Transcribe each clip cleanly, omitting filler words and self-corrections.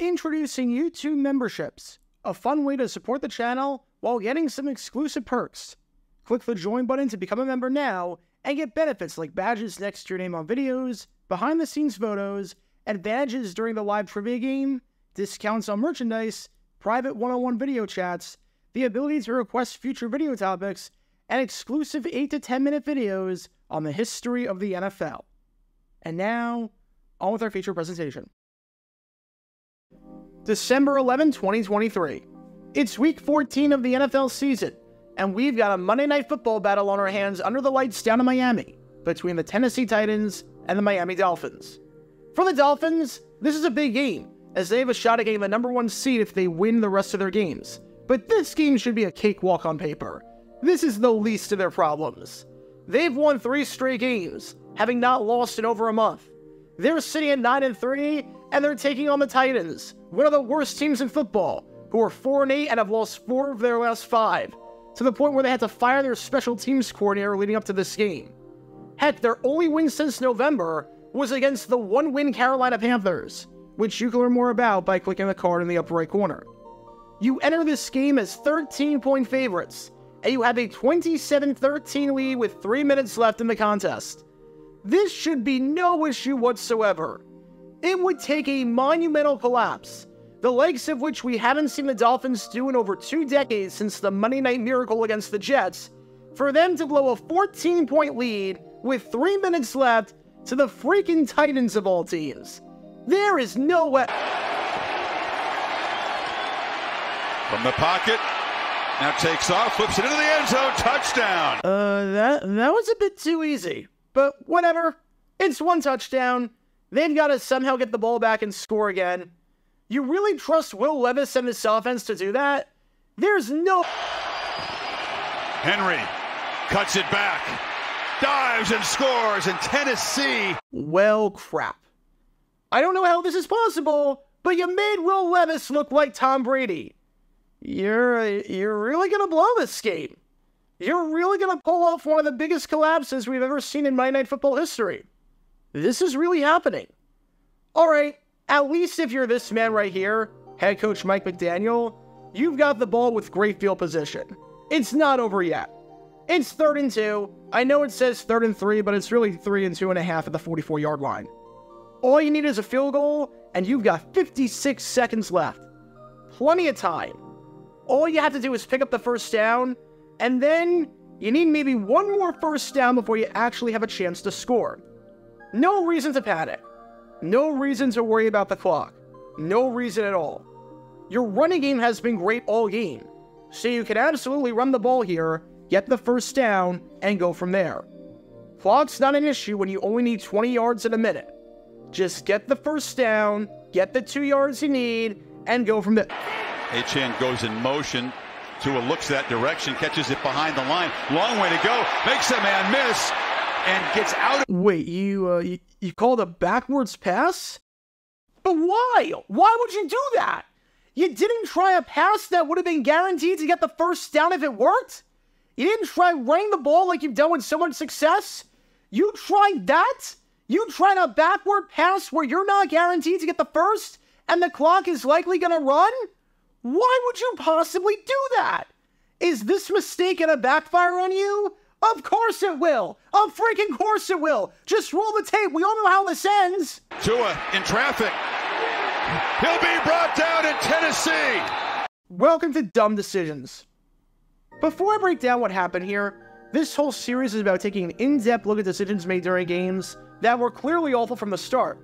Introducing YouTube memberships, a fun way to support the channel while getting some exclusive perks. Click the join button to become a member now and get benefits like badges next to your name on videos, behind-the-scenes photos, advantages during the live trivia game, discounts on merchandise, private one-on-one video chats, the ability to request future video topics, and exclusive 8 to 10 minute videos on the history of the NFL. And now, on with our feature presentation. December 11, 2023. It's week 14 of the NFL season, and we've got a Monday Night Football battle on our hands under the lights down in Miami, between the Tennessee Titans and the Miami Dolphins. For the Dolphins, this is a big game, as they have a shot at getting the #1 seed if they win the rest of their games. But this game should be a cakewalk on paper. This is the least of their problems. They've won 3 straight games, having not lost in over a month. They're sitting at 9-3, and they're taking on the Titans, one of the worst teams in football, who are 4-8 and have lost 4 of their last 5, to the point where they had to fire their special teams coordinator leading up to this game. Heck, their only win since November was against the 1-win Carolina Panthers, which you can learn more about by clicking the card in the upper right corner. You enter this game as 13-point favorites, and you have a 27-13 lead with 3 minutes left in the contest. This should be no issue whatsoever. It would take a monumental collapse, the likes of which we haven't seen the Dolphins do in over 2 decades since the Monday Night Miracle against the Jets, for them to blow a 14-point lead with 3 minutes left to the freaking Titans of all teams. There is no way. From the pocket, now takes off, flips it into the end zone, touchdown. That was a bit too easy. But whatever, it's 1 touchdown. They've got to somehow get the ball back and score again. You really trust Will Levis and this offense to do that? There's no... Henry cuts it back, dives and scores, and Tennessee... Well, crap. I don't know how this is possible, but you made Will Levis look like Tom Brady. You're really going to blow this game. You're really going to pull off one of the biggest collapses we've ever seen in Monday Night Football history. This is really happening. Alright, at least if you're this man right here, head coach Mike McDaniel, you've got the ball with great field position. It's not over yet. It's 3rd and 2. I know it says 3rd and 3, but it's really 3 and 2.5 at the 44-yard line. All you need is a field goal, and you've got 56 seconds left. Plenty of time. All you have to do is pick up the first down, and then you need maybe 1 more first down before you actually have a chance to score. No reason to panic. No reason to worry about the clock. No reason at all. Your running game has been great all game, so you can absolutely run the ball here, get the first down, and go from there. Clock's not an issue when you only need 20 yards in a minute. Just get the first down, get the 2 yards you need, and go from there. Achane goes in motion. Tua looks that direction, catches it behind the line. Long way to go, makes a man miss, and gets out. Wait, you called a backwards pass? But why? Why would you do that? You didn't try a pass that would have been guaranteed to get the first down if it worked? You didn't try running the ball like you've done with so much success? You tried that? You tried a backward pass where you're not guaranteed to get the first, and the clock is likely going to run? Why would you possibly do that? Is this mistake going to backfire on you? Of course it will. Of freaking course it will. Just roll the tape. We all know how this ends. Tua in traffic. He'll be brought down in Tennessee. Welcome to Dumb Decisions. Before I break down what happened here, this whole series is about taking an in-depth look at decisions made during games that were clearly awful from the start.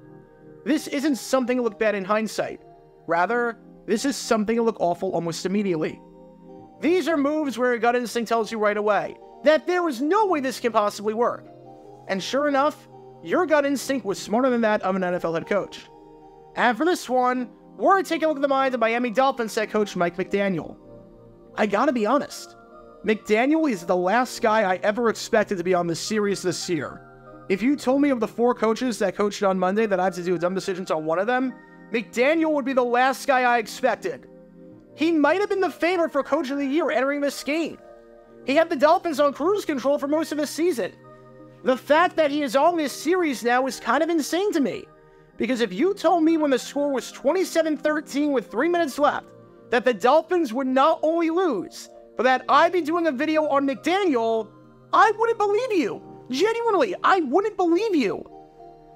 This isn't something to look bad in hindsight. Rather, this is something to look awful almost immediately. These are moves where your gut instinct tells you right away that there was no way this can possibly work. And sure enough, your gut instinct was smarter than that of an NFL head coach. And for this one, we're taking a look at the mind of Miami Dolphins head coach Mike McDaniel. I gotta be honest, McDaniel is the last guy I ever expected to be on this series this year. If you told me of the 4 coaches that coached on Monday that I have to do dumb decisions on one of them, McDaniel would be the last guy I expected. He might have been the favorite for Coach of the Year entering this game. He had the Dolphins on cruise control for most of the season. The fact that he is on this series now is kind of insane to me. Because if you told me when the score was 27-13 with 3 minutes left that the Dolphins would not only lose, but that I'd be doing a video on McDaniel, I wouldn't believe you. Genuinely, I wouldn't believe you.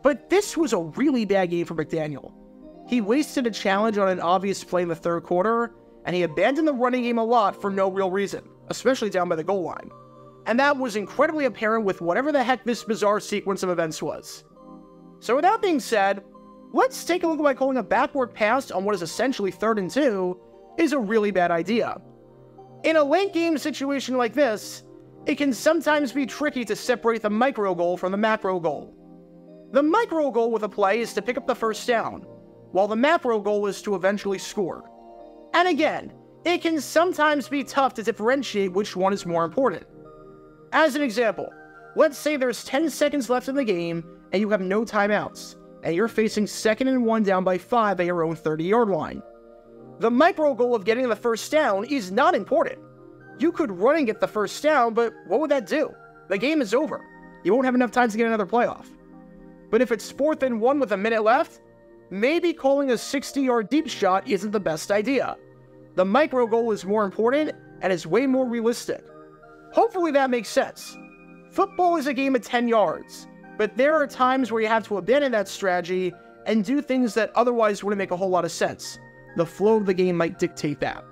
But this was a really bad game for McDaniel. He wasted a challenge on an obvious play in the third quarter, and he abandoned the running game a lot for no real reason, especially down by the goal line. And that was incredibly apparent with whatever the heck this bizarre sequence of events was. So with that being said, let's take a look at why calling a backward pass on what is essentially 3rd and 2 is a really bad idea. In a late game situation like this, it can sometimes be tricky to separate the micro goal from the macro goal. The micro goal with a play is to pick up the first down, while the macro goal is to eventually score. And again, it can sometimes be tough to differentiate which one is more important. As an example, let's say there's 10 seconds left in the game and you have no timeouts, and you're facing 2nd and 1 down by 5 at your own 30-yard line. The micro goal of getting the first down is not important. You could run and get the first down, but what would that do? The game is over. You won't have enough time to get another playoff. But if it's 4th and 1 with a minute left, maybe calling a 60-yard deep shot isn't the best idea. The micro goal is more important and is way more realistic. Hopefully that makes sense. Football is a game of 10 yards, but there are times where you have to abandon that strategy and do things that otherwise wouldn't make a whole lot of sense. The flow of the game might dictate that.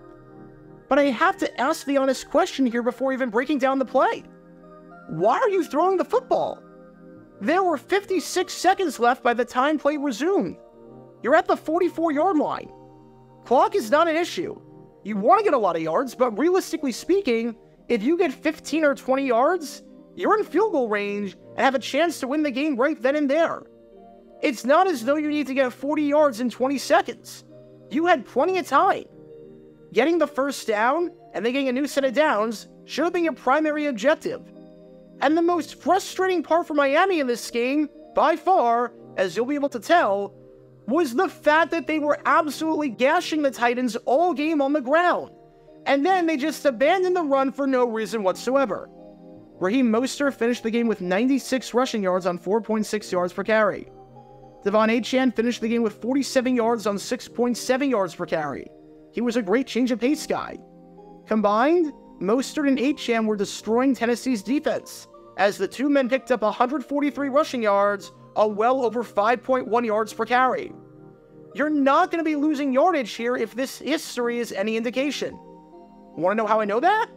But I have to ask the honest question here before even breaking down the play. Why are you throwing the football? There were 56 seconds left by the time play resumed. You're at the 44-yard line. Clock is not an issue. You want to get a lot of yards, but realistically speaking, if you get 15 or 20 yards, you're in field goal range and have a chance to win the game right then and there. It's not as though you need to get 40 yards in 20 seconds. You had plenty of time. Getting the first down and then getting a new set of downs should have been your primary objective. And the most frustrating part for Miami in this game, by far, as you'll be able to tell, was the fact that they were absolutely gashing the Titans all game on the ground. And then they just abandoned the run for no reason whatsoever. Raheem Mostert finished the game with 96 rushing yards on 4.6 yards per carry. Devon Achane finished the game with 47 yards on 6.7 yards per carry. He was a great change of pace guy. Combined, Mostert and Achane were destroying Tennessee's defense, as the two men picked up 143 rushing yards on well over 5.1 yards per carry. You're not going to be losing yardage here if this history is any indication. Want to know how I know that?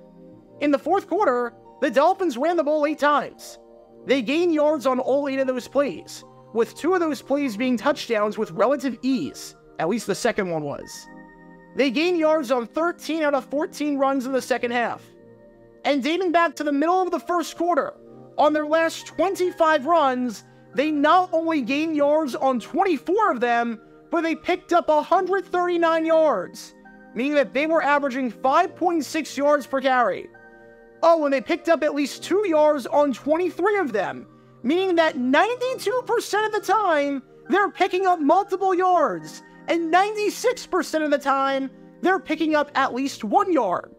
In the fourth quarter, the Dolphins ran the ball 8 times. They gained yards on all 8 of those plays, with 2 of those plays being touchdowns with relative ease. At least the second one was. They gained yards on 13 out of 14 runs in the second half. And dating back to the middle of the first quarter, on their last 25 runs, they not only gained yards on 24 of them, but they picked up 139 yards, meaning that they were averaging 5.6 yards per carry. Oh, and they picked up at least 2 yards on 23 of them, meaning that 92% of the time, they're picking up multiple yards, and 96% of the time, they're picking up at least 1 yard.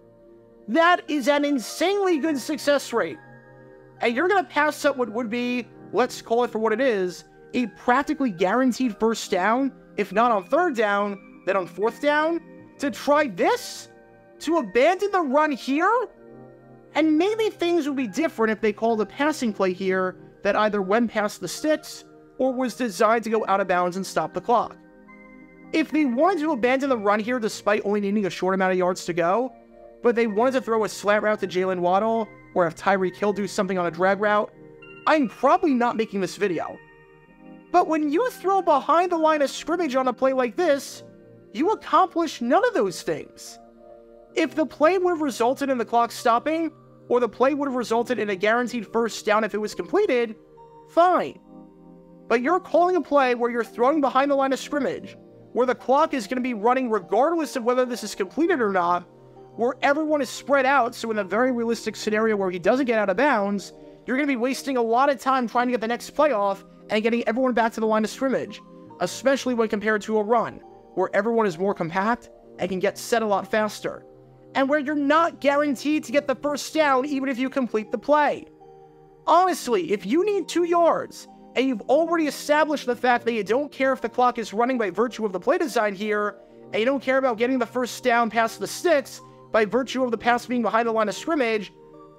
That is an insanely good success rate. And you're going to pass up what would be, let's call it for what it is, a practically guaranteed first down, if not on 3rd down, then on 4th down, to try this? To abandon the run here? And maybe things would be different if they called a passing play here that either went past the sticks or was designed to go out of bounds and stop the clock. If they wanted to abandon the run here despite only needing a short amount of yards to go, but they wanted to throw a slant route to Jalen Waddle, or have Tyreek Hill do something on a drag route, I'm probably not making this video. But when you throw behind the line of scrimmage on a play like this, you accomplish none of those things. If the play would have resulted in the clock stopping, or the play would have resulted in a guaranteed first down if it was completed, fine. But you're calling a play where you're throwing behind the line of scrimmage, where the clock is going to be running regardless of whether this is completed or not, where everyone is spread out, so in a very realistic scenario where he doesn't get out of bounds, you're going to be wasting a lot of time trying to get the next play off and getting everyone back to the line of scrimmage, especially when compared to a run, where everyone is more compact and can get set a lot faster, and where you're not guaranteed to get the first down even if you complete the play. Honestly, if you need 2 yards and you've already established the fact that you don't care if the clock is running by virtue of the play design here, and you don't care about getting the first down past the sticks by virtue of the pass being behind the line of scrimmage,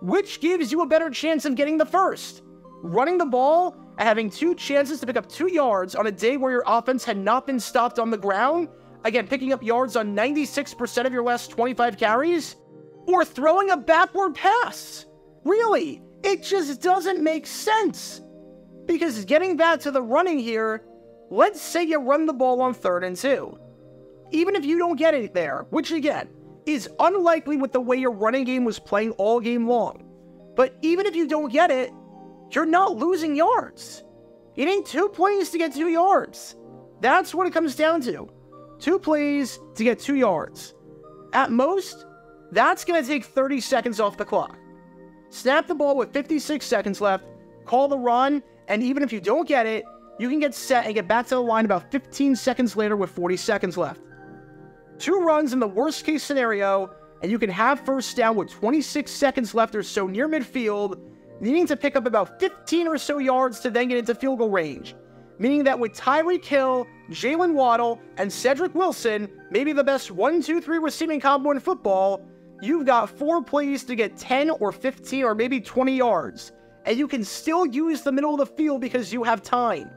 which gives you a better chance of getting the first? Running the ball and having 2 chances to pick up 2 yards on a day where your offense had not been stopped on the ground, again, picking up yards on 96% of your last 25 carries, or throwing a backward pass. Really, it just doesn't make sense. Because getting back to the running here, let's say you run the ball on 3rd and 2. Even if you don't get it there, which again, is unlikely with the way your running game was playing all game long. But even if you don't get it, you're not losing yards. You need 2 plays to get 2 yards. That's what it comes down to. 2 plays to get 2 yards. At most, that's going to take 30 seconds off the clock. Snap the ball with 56 seconds left, call the run, and even if you don't get it, you can get set and get back to the line about 15 seconds later with 40 seconds left. 2 runs in the worst case scenario, and you can have first down with 26 seconds left or so near midfield, needing to pick up about 15 or so yards to then get into field goal range. Meaning that with Tyreek Hill, Jalen Waddle, and Cedric Wilson, maybe the best 1-2-3 receiving combo in football, you've got 4 plays to get 10 or 15 or maybe 20 yards. And you can still use the middle of the field because you have time.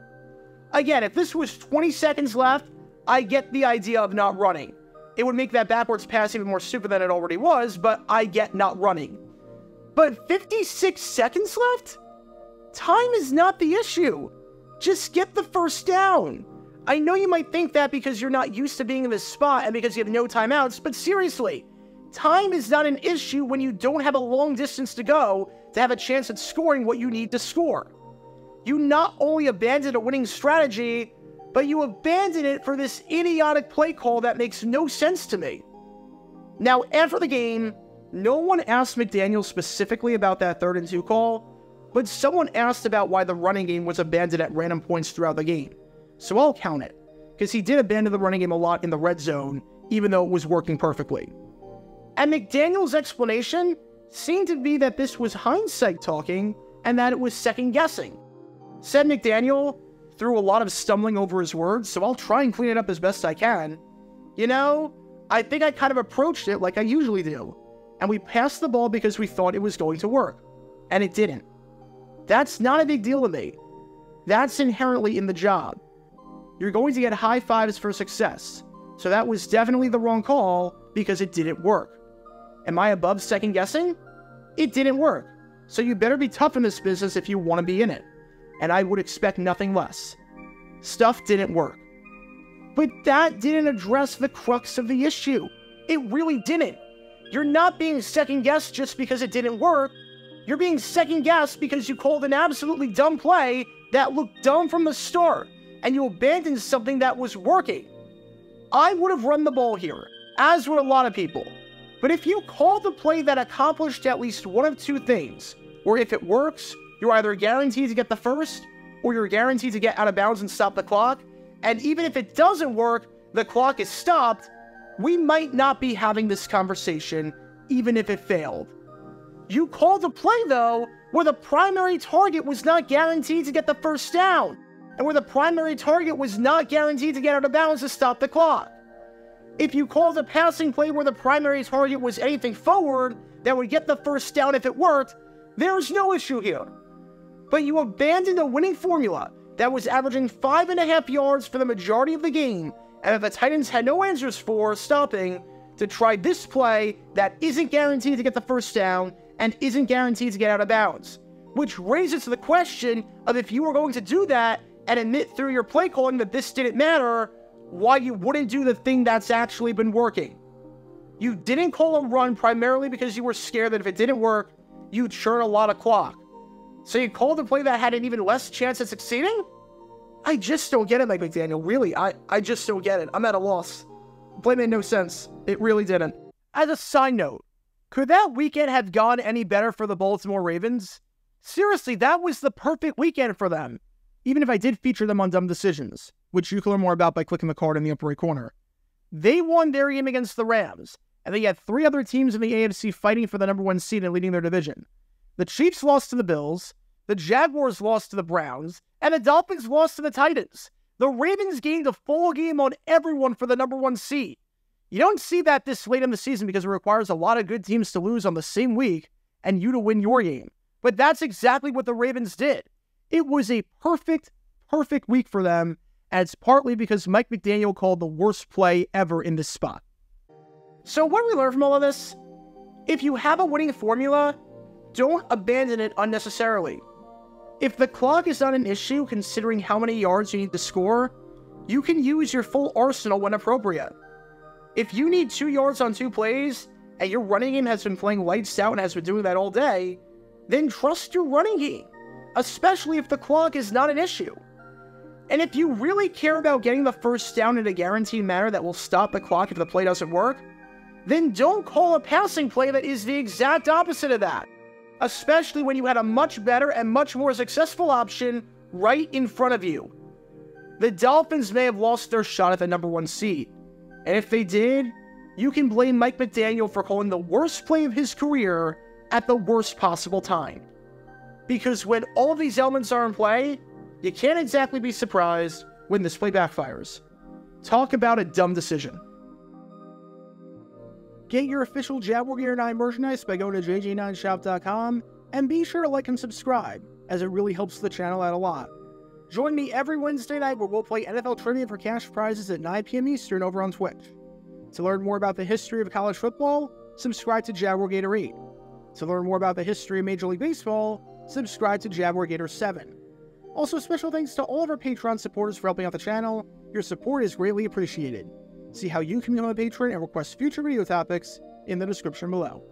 Again, if this was 20 seconds left, I get the idea of not running. It would make that backwards pass even more stupid than it already was, but I get not running. But 56 seconds left? Time is not the issue. Just get the first down. I know you might think that because you're not used to being in this spot and because you have no timeouts, but seriously, time is not an issue when you don't have a long distance to go to have a chance at scoring what you need to score. You not only abandoned a winning strategy, but you abandoned it for this idiotic play call that makes no sense to me. Now, after the game, no one asked McDaniel specifically about that 3rd and 2 call, but someone asked about why the running game was abandoned at random points throughout the game. So I'll count it, because he did abandon the running game a lot in the red zone, even though it was working perfectly. And McDaniel's explanation seemed to be that this was hindsight talking, and that it was second guessing. Said McDaniel, through a lot of stumbling over his words, so I'll try and clean it up as best I can. You know, I think I kind of approached it like I usually do, and we passed the ball because we thought it was going to work, and it didn't. That's not a big deal to me. That's inherently in the job. You're going to get high fives for success, so that was definitely the wrong call because it didn't work. Am I above second guessing? It didn't work, so you better be tough in this business if you want to be in it, and I would expect nothing less. Stuff didn't work. But that didn't address the crux of the issue. It really didn't. You're not being second-guessed just because it didn't work. You're being second-guessed because you called an absolutely dumb play that looked dumb from the start, and you abandoned something that was working. I would have run the ball here, as would a lot of people. But if you called a play that accomplished at least one of 2 things, or if it works, you're either guaranteed to get the first, or you're guaranteed to get out of bounds and stop the clock, and even if it doesn't work, the clock is stopped, we might not be having this conversation, even if it failed. You called a play, though, where the primary target was not guaranteed to get the first down, and where the primary target was not guaranteed to get out of bounds to stop the clock. If you called a passing play where the primary target was anything forward that would get the first down if it worked, there's no issue here. But you abandoned a winning formula that was averaging 5.5 yards for the majority of the game, and that the Titans had no answers for stopping to try this play that isn't guaranteed to get the first down and isn't guaranteed to get out of bounds. Which raises the question of if you were going to do that and admit through your play calling that this didn't matter, why you wouldn't do the thing that's actually been working. You didn't call a run primarily because you were scared that if it didn't work, you'd churn a lot of clock. So you called a play that had an even less chance at succeeding? I just don't get it, Mike McDaniel. Really, I just don't get it. I'm at a loss. The play made no sense. It really didn't. As a side note, could that weekend have gone any better for the Baltimore Ravens? Seriously, that was the perfect weekend for them. Even if I did feature them on Dumb Decisions, which you can learn more about by clicking the card in the upper right corner. They won their game against the Rams, and they had 3 other teams in the AFC fighting for the number 1 seed and leading their division. The Chiefs lost to the Bills, The Jaguars lost to the Browns, and the Dolphins lost to the Titans. The Ravens gained a full game on everyone for the number 1 seed. You don't see that this late in the season because it requires a lot of good teams to lose on the same week and you to win your game. But that's exactly what the Ravens did. It was a perfect week for them, and it's partly because Mike McDaniel called the worst play ever in this spot. So what do we learn from all of this? If you have a winning formula, don't abandon it unnecessarily. If the clock is not an issue considering how many yards you need to score, you can use your full arsenal when appropriate. If you need 2 yards on 2 plays, and your running game has been playing lights out and has been doing that all day, then trust your running game, especially if the clock is not an issue. And if you really care about getting the first down in a guaranteed manner that will stop the clock if the play doesn't work, then don't call a passing play that is the exact opposite of that, especially when you had a much better and much more successful option right in front of you. The Dolphins may have lost their shot at the number 1 seed, and if they did, you can blame Mike McDaniel for calling the worst play of his career at the worst possible time. Because when all of these elements are in play, you can't exactly be surprised when this play backfires. Talk about a dumb decision. Get your official Jaguar Gear 9 merchandise by going to jj9shop.com, and be sure to like and subscribe, as it really helps the channel out a lot. Join me every Wednesday night where we'll play NFL Trivia for cash prizes at 9 p.m. Eastern over on Twitch. To learn more about the history of college football, subscribe to Jaguar Gator 8. To learn more about the history of Major League Baseball, subscribe to Jaguar Gator 7. Also, special thanks to all of our Patreon supporters for helping out the channel. Your support is greatly appreciated. See how you can become a patron and request future video topics in the description below.